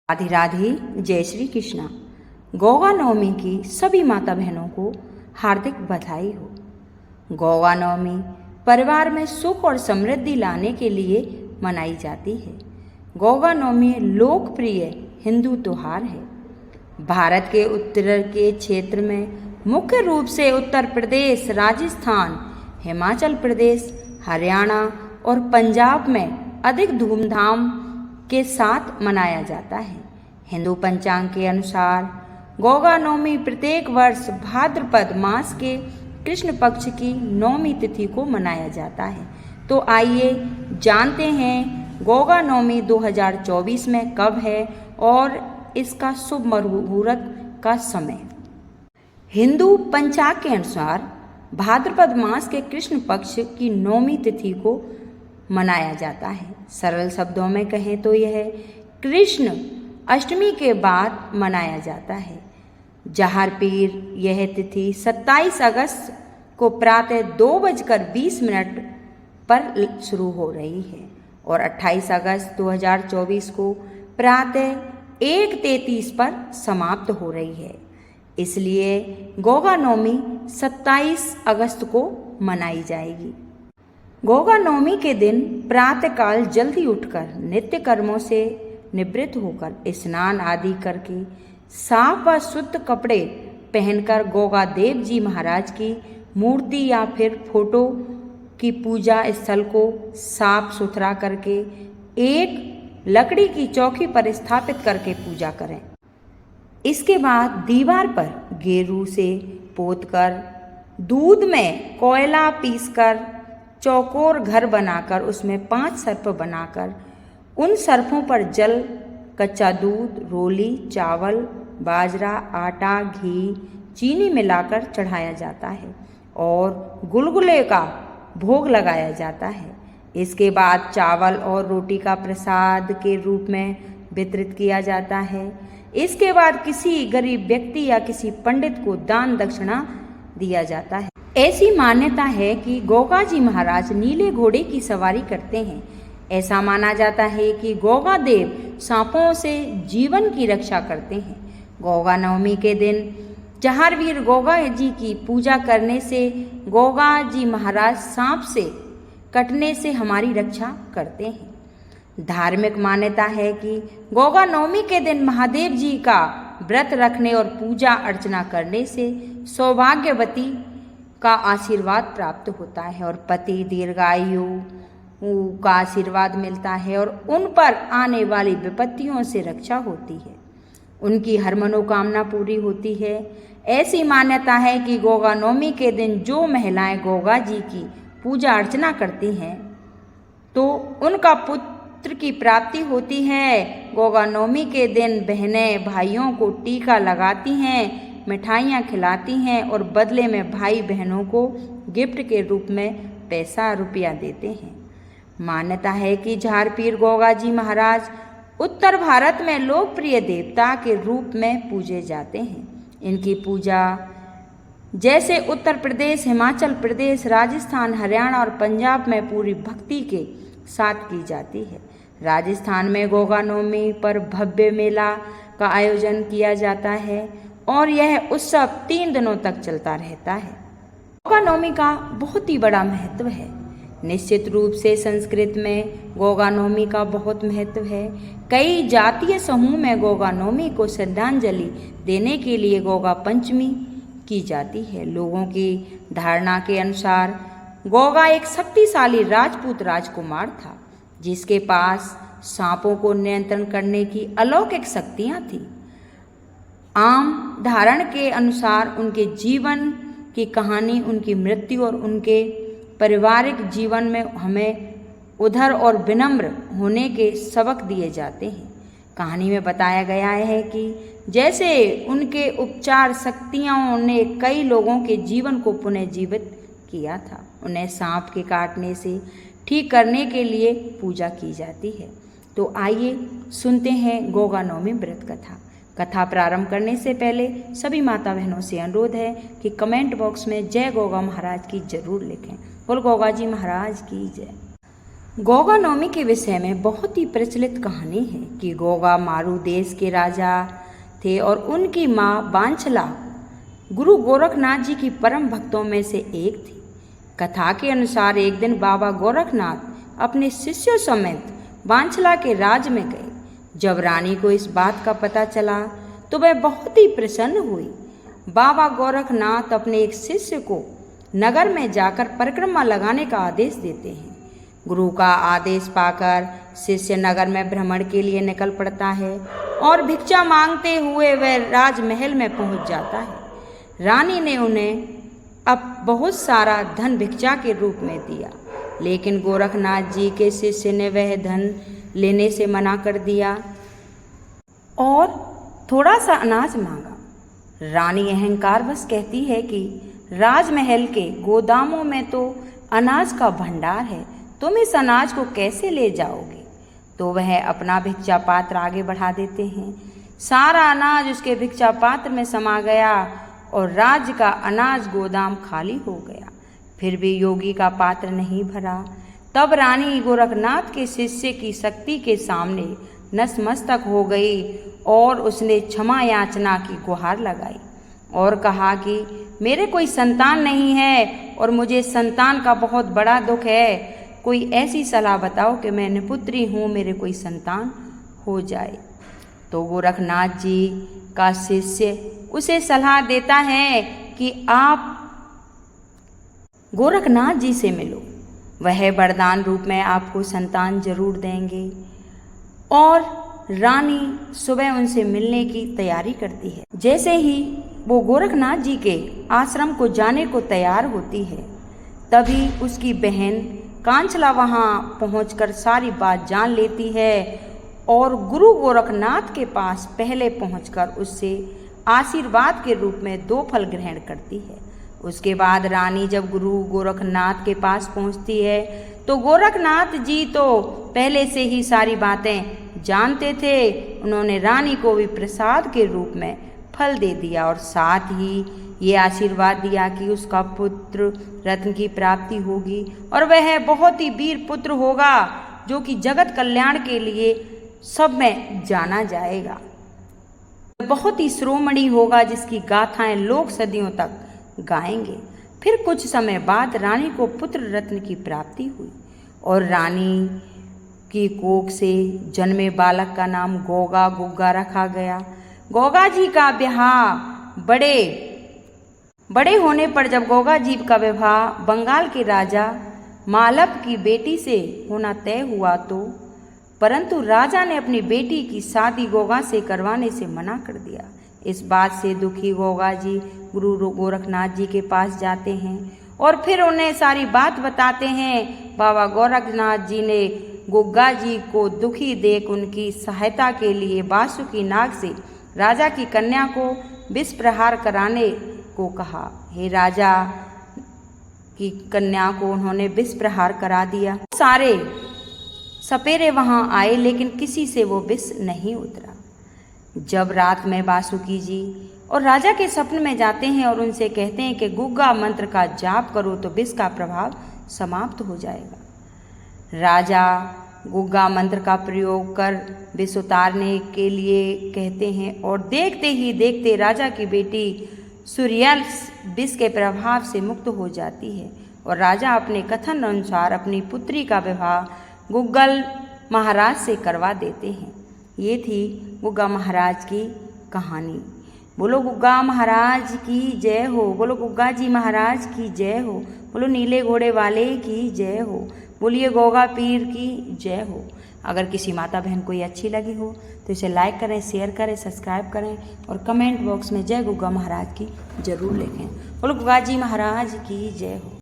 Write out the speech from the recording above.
राधे राधे, जय श्री कृष्णा। गोगा नवमी की सभी माता बहनों को हार्दिक बधाई हो। गोगा नवमी परिवार में सुख और समृद्धि लाने के लिए मनाई जाती है। गोगा नवमी लोकप्रिय हिंदू त्योहार है। भारत के उत्तर के क्षेत्र में मुख्य रूप से उत्तर प्रदेश, राजस्थान, हिमाचल प्रदेश, हरियाणा और पंजाब में अधिक धूमधाम के साथ मनाया जाता है। हिंदू पंचांग के अनुसार गोगा नवमी प्रत्येक वर्ष भाद्रपद मास के कृष्ण पक्ष की नवमी तिथि को मनाया जाता है। तो आइए जानते हैं गोगा नवमी 2024 में कब है और इसका शुभ मुहूर्त का समय। हिंदू पंचांग के अनुसार भाद्रपद मास के कृष्ण पक्ष की नवमी तिथि को मनाया जाता है। सरल शब्दों में कहें तो यह कृष्ण अष्टमी के बाद मनाया जाता है। जहार पीर यह तिथि 27 अगस्त को प्रातः 2:20 पर शुरू हो रही है और 28 अगस्त 2024 को प्रातः 1:33 पर समाप्त हो रही है। इसलिए गोगा नवमी 27 अगस्त को मनाई जाएगी। गोगा नवमी के दिन प्रातःकाल जल्दी उठकर नित्य कर्मों से निवृत्त होकर स्नान आदि करके साफ व शुद्ध कपड़े पहनकर गोगा देव जी महाराज की मूर्ति या फिर फोटो की पूजा स्थल को साफ सुथरा करके एक लकड़ी की चौकी पर स्थापित करके पूजा करें। इसके बाद दीवार पर गेरू से पोतकर दूध में कोयला पीसकर चौकोर घर बनाकर उसमें 5 सर्प बनाकर उन सर्पों पर जल, कच्चा दूध, रोली, चावल, बाजरा, आटा, घी, चीनी मिलाकर चढ़ाया जाता है और गुलगुले का भोग लगाया जाता है। इसके बाद चावल और रोटी का प्रसाद के रूप में वितरित किया जाता है। इसके बाद किसी गरीब व्यक्ति या किसी पंडित को दान दक्षिणा दिया जाता है। ऐसी मान्यता है कि गोगा जी महाराज नीले घोड़े की सवारी करते हैं। ऐसा माना जाता है कि गोगा देव सांपों से जीवन की रक्षा करते हैं। गोगा नवमी के दिन जहारवीर गोगा जी की पूजा करने से गोगा जी महाराज सांप से कटने से हमारी रक्षा करते हैं। धार्मिक मान्यता है कि गोगा नवमी के दिन महादेव जी का व्रत रखने और पूजा अर्चना करने से सौभाग्यवती का आशीर्वाद प्राप्त होता है और पति दीर्घायु का आशीर्वाद मिलता है और उन पर आने वाली विपत्तियों से रक्षा होती है। उनकी हर मनोकामना पूरी होती है। ऐसी मान्यता है कि गोगा नवमी के दिन जो महिलाएं गोगा जी की पूजा अर्चना करती हैं तो उनका पुत्र की प्राप्ति होती है। गोगा नवमी के दिन बहनें भाइयों को टीका लगाती हैं, मिठाइयाँ खिलाती हैं और बदले में भाई बहनों को गिफ्ट के रूप में पैसा रुपया देते हैं। मान्यता है कि झारपीर गोगा जी महाराज उत्तर भारत में लोकप्रिय देवता के रूप में पूजे जाते हैं। इनकी पूजा जैसे उत्तर प्रदेश, हिमाचल प्रदेश, राजस्थान, हरियाणा और पंजाब में पूरी भक्ति के साथ की जाती है। राजस्थान में गोगा नवमी पर भव्य मेला का आयोजन किया जाता है और यह उत्सव 3 दिनों तक चलता रहता है। गोगा नवमी का बहुत ही बड़ा महत्व है। निश्चित रूप से संस्कृत में गोगा नवमी का बहुत महत्व है। कई जातीय समूह में गोगा नवमी को श्रद्धांजलि देने के लिए गोगा पंचमी की जाती है। लोगों की धारणा के अनुसार गोगा एक शक्तिशाली राजपूत राजकुमार था जिसके पास सांपों को नियंत्रण करने की अलौकिक शक्तियाँ थीं। आम धारण के अनुसार उनके जीवन की कहानी, उनकी मृत्यु और उनके पारिवारिक जीवन में हमें उदार और विनम्र होने के सबक दिए जाते हैं। कहानी में बताया गया है कि जैसे उनके उपचार शक्तियों ने कई लोगों के जीवन को पुनर्जीवित किया था। उन्हें सांप के काटने से ठीक करने के लिए पूजा की जाती है। तो आइए सुनते हैं गोगा नवमी व्रत कथा। कथा प्रारंभ करने से पहले सभी माता बहनों से अनुरोध है कि कमेंट बॉक्स में जय गोगा महाराज की जरूर लिखें। बोल गोगा जी महाराज की जय। गोगा नवमी के विषय में बहुत ही प्रचलित कहानी है कि गोगा मारू देश के राजा थे और उनकी माँ बांछला गुरु गोरखनाथ जी की परम भक्तों में से एक थी। कथा के अनुसार एक दिन बाबा गोरखनाथ अपने शिष्यों समेत बांछला के राज में गए। जब रानी को इस बात का पता चला तो वह बहुत ही प्रसन्न हुई। बाबा गोरखनाथ अपने एक शिष्य को नगर में जाकर परिक्रमा लगाने का आदेश देते हैं। गुरु का आदेश पाकर शिष्य नगर में भ्रमण के लिए निकल पड़ता है और भिक्षा मांगते हुए वह राजमहल में पहुंच जाता है। रानी ने उन्हें अब बहुत सारा धन भिक्षा के रूप में दिया, लेकिन गोरखनाथ जी के शिष्य ने वह धन लेने से मना कर दिया और थोड़ा सा अनाज मांगा। रानी अहंकारवश कहती है कि राजमहल के गोदामों में तो अनाज का भंडार है, तुम इस अनाज को कैसे ले जाओगे? तो वह अपना भिक्षा पात्र आगे बढ़ा देते हैं। सारा अनाज उसके भिक्षा पात्र में समा गया और राज्य का अनाज गोदाम खाली हो गया। फिर भी योगी का पात्र नहीं भरा। तब रानी गोरखनाथ के शिष्य की शक्ति के सामने नतमस्तक हो गई और उसने क्षमा याचना की गुहार लगाई और कहा कि मेरे कोई संतान नहीं है और मुझे संतान का बहुत बड़ा दुख है। कोई ऐसी सलाह बताओ कि मैं निपुत्री हूँ, मेरे कोई संतान हो जाए। तो गोरखनाथ जी का शिष्य उसे सलाह देता है कि आप गोरखनाथ जी से मिलो, वह वरदान रूप में आपको संतान जरूर देंगे। और रानी सुबह उनसे मिलने की तैयारी करती है। जैसे ही वो गोरखनाथ जी के आश्रम को जाने को तैयार होती है, तभी उसकी बहन कांचला वहाँ पहुंचकर सारी बात जान लेती है और गुरु गोरखनाथ के पास पहले पहुंचकर उससे आशीर्वाद के रूप में 2 फल ग्रहण करती है। उसके बाद रानी जब गुरु गोरखनाथ के पास पहुंचती है तो गोरखनाथ जी तो पहले से ही सारी बातें जानते थे। उन्होंने रानी को भी प्रसाद के रूप में फल दे दिया और साथ ही ये आशीर्वाद दिया कि उसका पुत्र रत्न की प्राप्ति होगी और वह बहुत ही वीर पुत्र होगा जो कि जगत कल्याण के लिए सब में जाना जाएगा। बहुत ही शिरोमणि होगा जिसकी गाथाएं लोग सदियों तक गाएंगे। फिर कुछ समय बाद रानी को पुत्र रत्न की प्राप्ति हुई और रानी की कोख से जन्मे बालक का नाम गोगा गुग्गा रखा गया। गोगा जी का विवाह बड़े होने पर जब गोगा जी का विवाह बंगाल के राजा मालव की बेटी से होना तय हुआ तो परंतु राजा ने अपनी बेटी की शादी गोगा से करवाने से मना कर दिया। इस बात से दुखी गोगा जी गुरु गोरखनाथ जी के पास जाते हैं और फिर उन्हें सारी बात बताते हैं। बाबा गोरखनाथ जी ने गुग्गा जी को दुखी देख उनकी सहायता के लिए बासुकी नाग से राजा की कन्या को विष प्रहार कराने को कहा। हे राजा की कन्या को उन्होंने विष प्रहार करा दिया। सारे सपेरे वहां आए लेकिन किसी से वो विष नहीं उतरा। जब रात में बासुकी जी और राजा के स्वप्न में जाते हैं और उनसे कहते हैं कि गुग्गा मंत्र का जाप करो तो विष का प्रभाव समाप्त हो जाएगा। राजा गुग्गा मंत्र का प्रयोग कर विष उतारने के लिए कहते हैं और देखते ही देखते राजा की बेटी सूर्यल विष के प्रभाव से मुक्त हो जाती है और राजा अपने कथन अनुसार अपनी पुत्री का विवाह गुग्गल महाराज से करवा देते हैं। ये थी गुग्गा महाराज की कहानी। बोलो गुग्गा महाराज की जय हो, बोलो गुग्गा जी महाराज की जय हो, बोलो नीले घोड़े वाले की जय हो, बोलिए गोगा पीर की जय हो। अगर किसी माता बहन को ये अच्छी लगी हो तो इसे लाइक करें, शेयर करें, सब्सक्राइब करें और कमेंट बॉक्स में जय गुग्गा महाराज की जरूर लिखें। बोलो गुग्गा जी महाराज की जय हो।